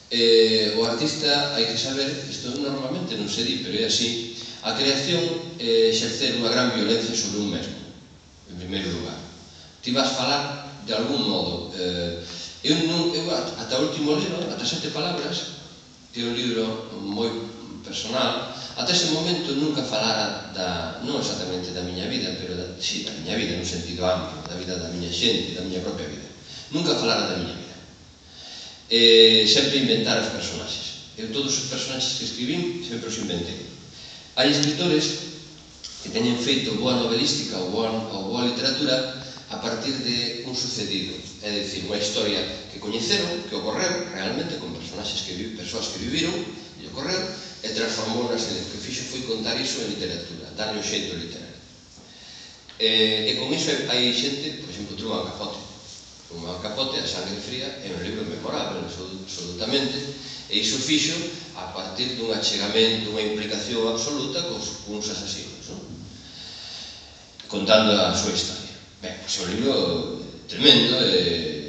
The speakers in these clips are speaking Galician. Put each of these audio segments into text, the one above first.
O artista, hai que saber, isto normalmente non se di, pero é así, a creación é exercer unha gran violencia sobre un mesmo, en primeiro lugar. Ti vas falar de algún modo. Eu ata o último libro, ata 7 palabras, que é un libro moi personal, ata ese momento nunca falara non exactamente da miña vida, pero si, da miña vida, no sentido amplo, da vida da miña xente, da miña propia vida. Nunca falara da miña vida. Sempre inventar os personaxes. Eu todos os personaxes que escribín sempre os inventei. Hai escritores que teñen feito boa novelística ou boa literatura a partir de un sucedido, é dicir, unha historia que coñeceron, que ocorreu realmente con persoas que viviron, e ocorreu, e transformou na serie. O que fixo foi contar iso en literatura, darlle o xeito literario. E con iso hai xente, por exemplo, Truman Capote. Truman Capote, A sangre fría, é un libro memorable, absolutamente, e iso fixo a partir dun achegamento, dunha implicación absoluta cuns asasinos, contando a súa historia. Ben, pois é un libro tremendo,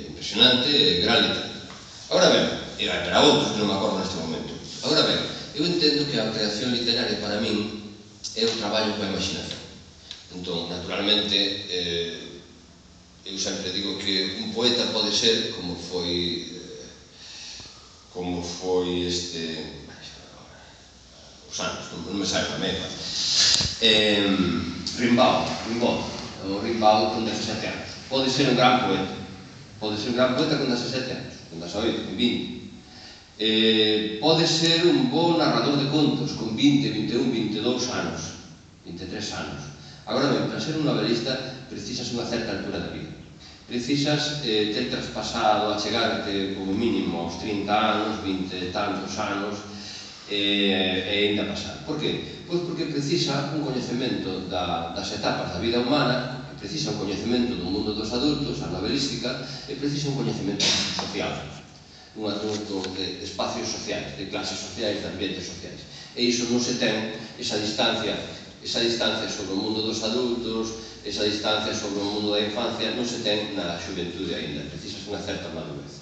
impresionante, gran literatura. Agora ben, e vai para outros que non me acordo neste momento. Agora ben, eu entendo que a creación literaria para min é un traballo coa imaginación. Entón, naturalmente, eu sempre digo que un poeta pode ser como foi os anos, non me sabe a meva. Rimbaud con 17 anos. Pode ser un gran poeta. Pode ser un gran poeta con 17 anos, con 18, con 20. Pode ser un bo narrador de contos con 20, 21, 22 anos, 23 anos. Agora ben, para ser un novelista precisas unha certa altura da vida. Precisas ter traspasado, achegarte como mínimo aos 30 anos, 20 e tantos anos, e ainda pasar. Por que? Pois porque precisa un coñecemento das etapas da vida humana, precisa un coñecemento do mundo dos adultos, a novelística, e precisa un coñecemento social, un adulto de espacios sociais, de clases sociais, de ambientes sociais. E iso non se ten, esa distancia sobre o mundo dos adultos, esa distancia sobre o mundo da infancia, non se ten na xuventude aínda, precisas unha certa madurez.